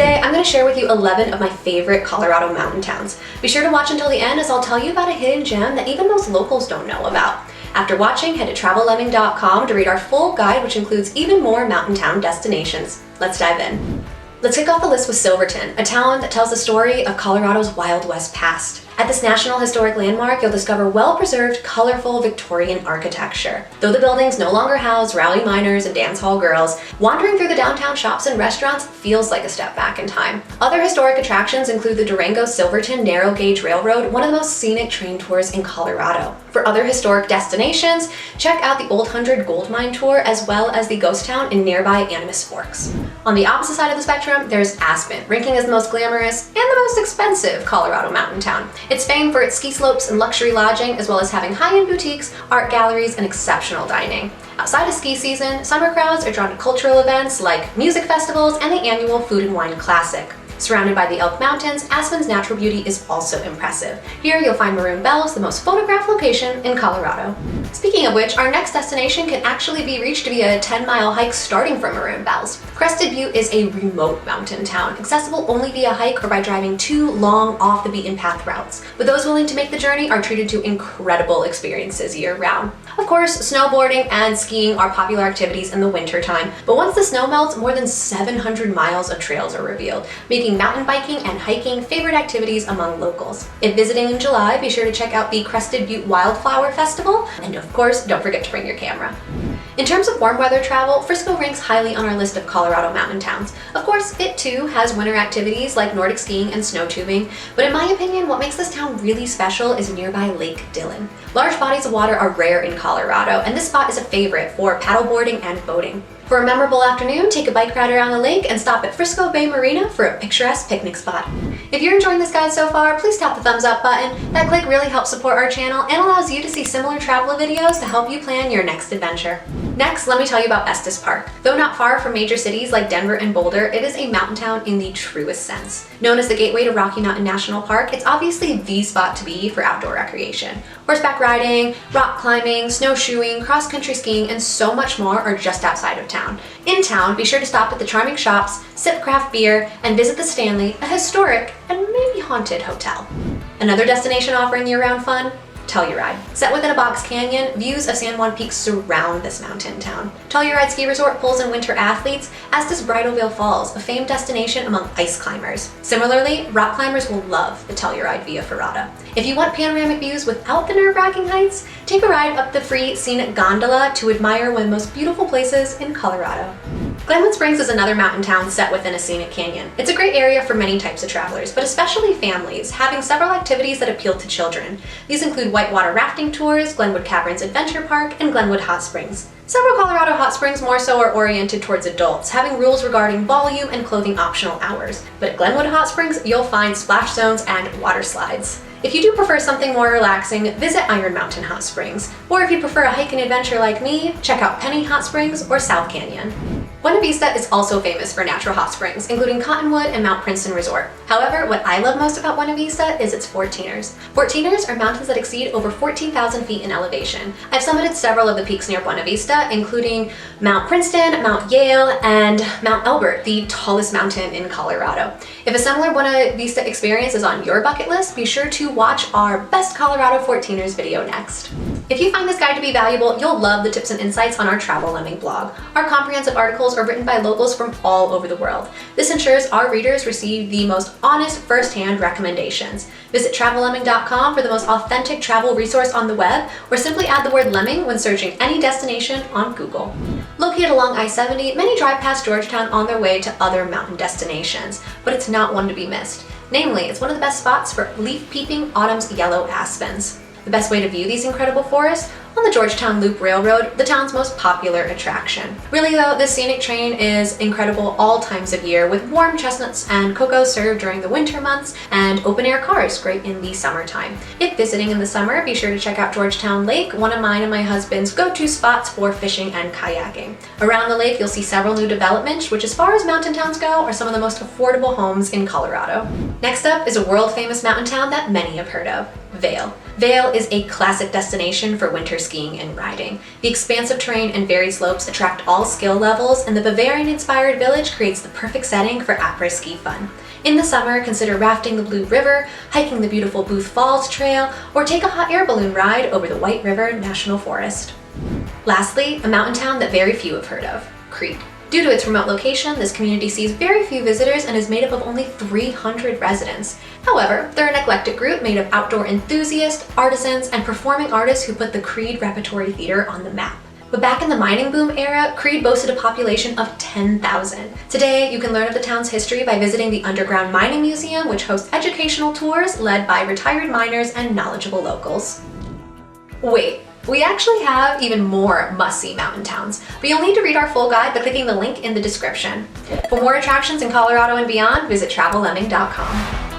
Today, I'm going to share with you 11 of my favorite Colorado mountain towns. Be sure to watch until the end as I'll tell you about a hidden gem that even most locals don't know about. After watching, head to travellemming.com to read our full guide, which includes even more mountain town destinations. Let's dive in. Let's kick off the list with Silverton, a town that tells the story of Colorado's Wild West past. At this National Historic Landmark, you'll discover well-preserved, colorful Victorian architecture. Though the buildings no longer house rowdy miners and dance hall girls, wandering through the downtown shops and restaurants feels like a step back in time. Other historic attractions include the Durango-Silverton Narrow Gauge Railroad, one of the most scenic train tours in Colorado. For other historic destinations, check out the Old 100 Gold Mine Tour as well as the ghost town in nearby Animas Forks. On the opposite side of the spectrum, there's Aspen, ranking as the most glamorous and the most expensive Colorado mountain town. It's famed for its ski slopes and luxury lodging, as well as having high-end boutiques, art galleries, and exceptional dining. Outside of ski season, summer crowds are drawn to cultural events like music festivals and the annual Food and Wine Classic. Surrounded by the Elk Mountains, Aspen's natural beauty is also impressive. Here you'll find Maroon Bells, the most photographed location in Colorado. Speaking of which, our next destination can actually be reached via a 10-mile hike starting from Maroon Bells. Crested Butte is a remote mountain town, accessible only via hike or by driving 2 long off-the-beaten-path routes. But those willing to make the journey are treated to incredible experiences year-round. Of course, snowboarding and skiing are popular activities in the wintertime, but once the snow melts, more than 700 miles of trails are revealed, making mountain biking and hiking favorite activities among locals. If visiting in July, be sure to check out the Crested Butte Wildflower Festival, and of course, don't forget to bring your camera. In terms of warm weather travel, Frisco ranks highly on our list of Colorado mountain towns. Of course, it too has winter activities like Nordic skiing and snow tubing, but in my opinion, what makes this town really special is nearby Lake Dillon. Large bodies of water are rare in Colorado, and this spot is a favorite for paddleboarding and boating. For a memorable afternoon, take a bike ride around the lake and stop at Frisco Bay Marina for a picturesque picnic spot. If you're enjoying this guide so far, please tap the thumbs up button. That click really helps support our channel and allows you to see similar travel videos to help you plan your next adventure. Next, let me tell you about Estes Park. Though not far from major cities like Denver and Boulder, it is a mountain town in the truest sense. Known as the gateway to Rocky Mountain National Park, it's obviously the spot to be for outdoor recreation. Horseback riding, rock climbing, snowshoeing, cross-country skiing, and so much more are just outside of town. In town, be sure to stop at the charming shops, sip craft beer, and visit the Stanley, a historic and maybe haunted hotel. Another destination offering year-round fun? Telluride. Set within a box canyon, views of San Juan Peak surround this mountain town. Telluride Ski Resort pulls in winter athletes, as does Bridalveil Falls, a famed destination among ice climbers. Similarly, rock climbers will love the Telluride Via Ferrata. If you want panoramic views without the nerve-wracking heights, take a ride up the free scenic gondola to admire one of the most beautiful places in Colorado. Glenwood Springs is another mountain town set within a scenic canyon. It's a great area for many types of travelers, but especially families, having several activities that appeal to children. These include whitewater rafting tours, Glenwood Caverns Adventure Park, and Glenwood Hot Springs. Several Colorado hot springs more so are oriented towards adults, having rules regarding volume and clothing optional hours. But at Glenwood Hot Springs, you'll find splash zones and water slides. If you do prefer something more relaxing, visit Iron Mountain Hot Springs. Or if you prefer a hike and adventure like me, check out Penny Hot Springs or South Canyon. Buena Vista is also famous for natural hot springs, including Cottonwood and Mount Princeton Resort. However, what I love most about Buena Vista is its 14ers. 14ers are mountains that exceed over 14,000 feet in elevation. I've summited several of the peaks near Buena Vista, including Mount Princeton, Mount Yale, and Mount Elbert, the tallest mountain in Colorado. If a similar Buena Vista experience is on your bucket list, be sure to watch our Best Colorado 14ers video next. If you find this guide to be valuable, you'll love the tips and insights on our Travel Lemming blog. Our comprehensive articles are written by locals from all over the world. This ensures our readers receive the most honest, first-hand recommendations. Visit travellemming.com for the most authentic travel resource on the web, or simply add the word Lemming when searching any destination on Google. Located along I-70, many drive past Georgetown on their way to other mountain destinations, but it's not one to be missed. Namely, it's one of the best spots for leaf-peeping autumn's yellow aspens. The best way to view these incredible forests? On the Georgetown Loop Railroad, the town's most popular attraction. Really though, this scenic train is incredible all times of year, with warm chestnuts and cocoa served during the winter months, and open-air cars great in the summertime. If visiting in the summer, be sure to check out Georgetown Lake, one of mine and my husband's go-to spots for fishing and kayaking. Around the lake, you'll see several new developments, which as far as mountain towns go, are some of the most affordable homes in Colorado. Next up is a world-famous mountain town that many have heard of, Vail. Vail is a classic destination for winter skiing and riding. The expansive terrain and varied slopes attract all skill levels, and the Bavarian-inspired village creates the perfect setting for après-ski fun. In the summer, consider rafting the Blue River, hiking the beautiful Booth Falls Trail, or take a hot air balloon ride over the White River National Forest. Lastly, a mountain town that very few have heard of, Creede. Due to its remote location, this community sees very few visitors and is made up of only 300 residents. However, they're an eclectic group made of outdoor enthusiasts, artisans, and performing artists who put the Creede Repertory Theater on the map. But back in the mining boom era, Creede boasted a population of 10,000. Today, you can learn of the town's history by visiting the Underground Mining Museum, which hosts educational tours led by retired miners and knowledgeable locals. Wait. We actually have even more must-see mountain towns, but you'll need to read our full guide by clicking the link in the description. For more attractions in Colorado and beyond, visit travellemming.com.